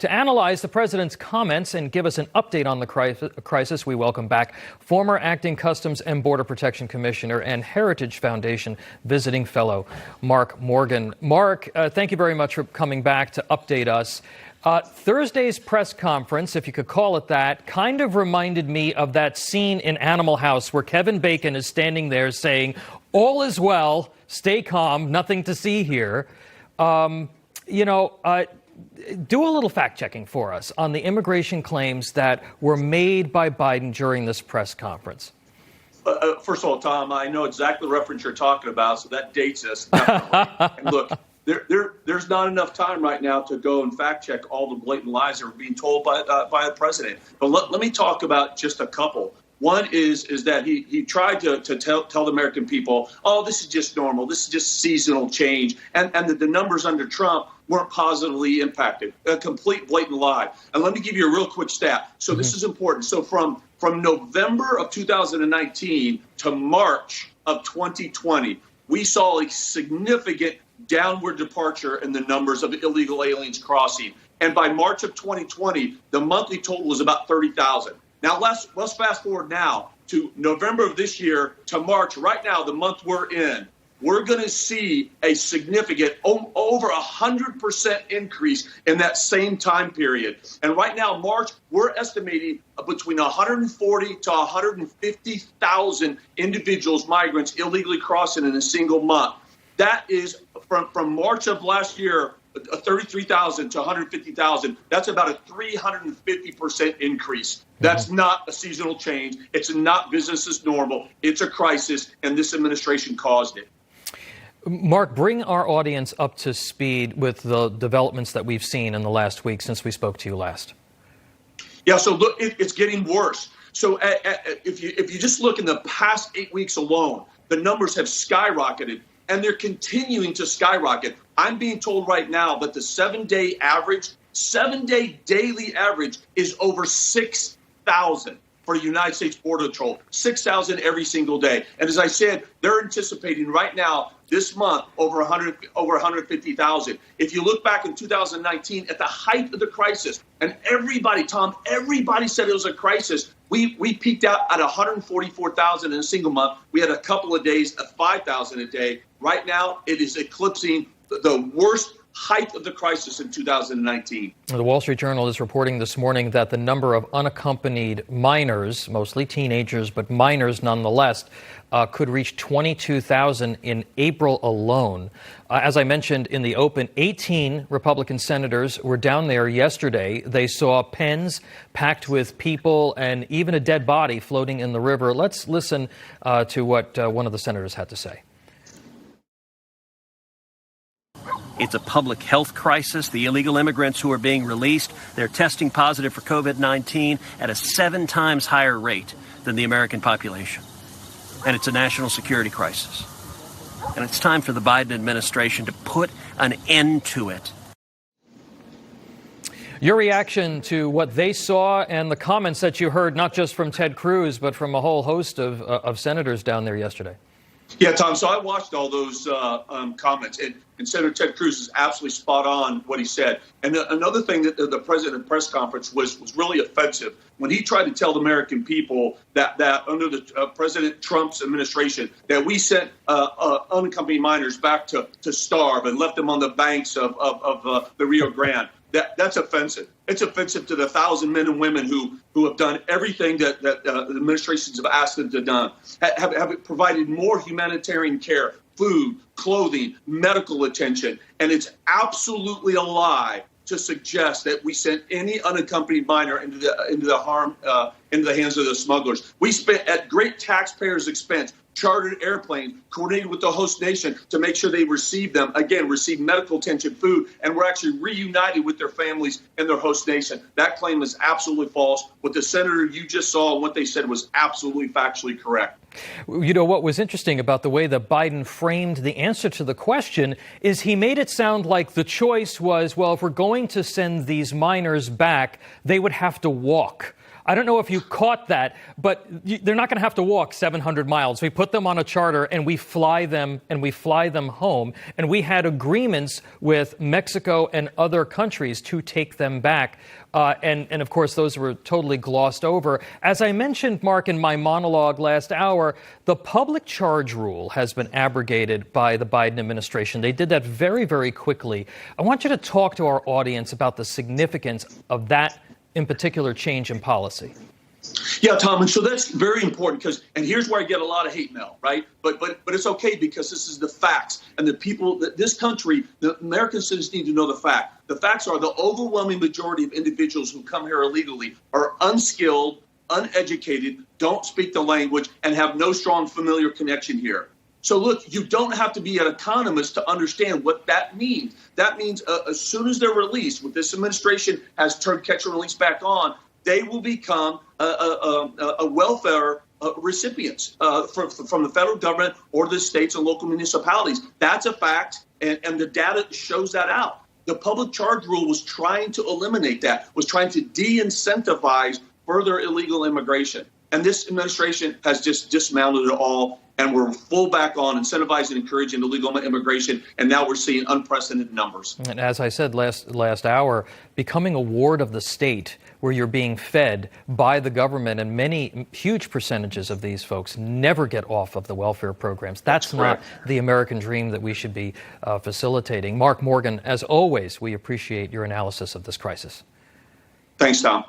To analyze the president's comments and give us an update on the crisis, we welcome back former acting Customs and Border Protection Commissioner and Heritage Foundation visiting fellow Mark Morgan. Mark, thank you very much for coming back to update us. Thursday's press conference, if you could call it that, kind of reminded me of that scene in Animal House where Kevin Bacon is standing there saying, "All is well, stay calm, nothing to see here." Do a little fact-checking for us on the immigration claims that were made by Biden during this press conference. First of all, Tom, I know exactly the reference you're talking about, so that dates us. And look, there's not enough time right now to go and fact-check all the blatant lies that are being told by the president. But let me talk about just a couple. One is that he tried to tell the American people, oh, this is just normal. This is just seasonal change. And that the numbers under Trump weren't positively impacted. A complete blatant lie. And let me give you a real quick stat. So this is important. So from November of 2019 to March of 2020, we saw a significant downward departure in the numbers of illegal aliens crossing. And by March of 2020, the monthly total was about 30,000. Now, let's fast forward now to November of this year to March. Right now, the month we're in, we're going to see a significant over 100% increase in that same time period. And right now, March, we're estimating between 140 to 150,000 individuals, migrants, illegally crossing in a single month. That is from March of last year, 33,000 to 150,000. That's about a 350% increase. That's not a seasonal change. It's not business as normal. It's a crisis, and this administration caused it. Mark, bring our audience up to speed with the developments that we've seen in the last week since we spoke to you last. Yeah, so look, it's getting worse. So if you just look in the past 8 weeks alone, the numbers have skyrocketed. And they're continuing to skyrocket. I'm being told right now that the 7-day daily average is over 6,000 for the United States Border Patrol, 6,000 every single day. And as I said, they're anticipating right now this month over 150,000. If you look back in 2019 at the height of the crisis, and everybody said it was a crisis. We peaked out at 144,000 in a single month. We had a couple of days of 5,000 a day. Right now, it is eclipsing the worst height of the crisis in 2019. The Wall Street Journal is reporting this morning that the number of unaccompanied minors, mostly teenagers, but minors nonetheless, could reach 22,000 in April alone. As I mentioned in the open, 18 Republican senators were down there yesterday. They saw pens packed with people and even a dead body floating in the river. Let's listen to what one of the senators had to say. It's a public health crisis. The illegal immigrants who are being released, they're testing positive for COVID-19 at a 7 times higher rate than the American population. And it's a national security crisis. And it's time for the Biden administration to put an end to it. Your reaction to what they saw and the comments that you heard, not just from Ted Cruz, but from a whole host of senators down there yesterday. Yeah, Tom, so I watched all those comments, and Senator Ted Cruz is absolutely spot on what he said. And another thing that the president press conference was really offensive when he tried to tell the American people that under the President Trump's administration that we sent unaccompanied minors back to starve and left them on the banks of the Rio Grande. That's offensive. It's offensive to the 1,000 men and women who have done everything that the administrations have asked them to do, have provided more humanitarian care, food, clothing, medical attention. And it's absolutely a lie to suggest that we sent any unaccompanied minor into the hands of the smugglers. We spent at great taxpayers' expense chartered airplanes, coordinated with the host nation to make sure they receive medical attention, food, and were actually reunited with their families and their host nation. That claim is absolutely false. What the senator you just saw and what they said was absolutely factually correct. You know, what was interesting about the way that Biden framed the answer to the question is he made it sound like the choice was, well, if we're going to send these minors back, they would have to walk. I don't know if you caught that, but they're not going to have to walk 700 miles. We put them on a charter and we fly them home. And we had agreements with Mexico and other countries to take them back. And of course, those were totally glossed over. As I mentioned, Mark, in my monologue last hour, the public charge rule has been abrogated by the Biden administration. They did that very, very quickly. I want you to talk to our audience about the significance of that in particular change in policy. Yeah, Tom, and so that's very important and here's where I get a lot of hate mail, right? But it's okay because this is the facts, and the people that this country, the American citizens need to know the fact. The facts are the overwhelming majority of individuals who come here illegally are unskilled, uneducated, don't speak the language, and have no strong familiar connection here. So look, you don't have to be an economist to understand what that means. That means as soon as they're released, when this administration has turned catch and release back on, they will become a welfare recipients from the federal government or the states and local municipalities. That's a fact, and the data shows that out. The public charge rule was trying to eliminate that, was trying to de-incentivize further illegal immigration. And this administration has just dismounted it all, and we're full back on incentivizing and encouraging illegal immigration, and now we're seeing unprecedented numbers. And as I said last hour, becoming a ward of the state where you're being fed by the government, and many huge percentages of these folks never get off of the welfare programs. That's not the American dream that we should be facilitating. Mark Morgan, as always, we appreciate your analysis of this crisis. Thanks, Tom.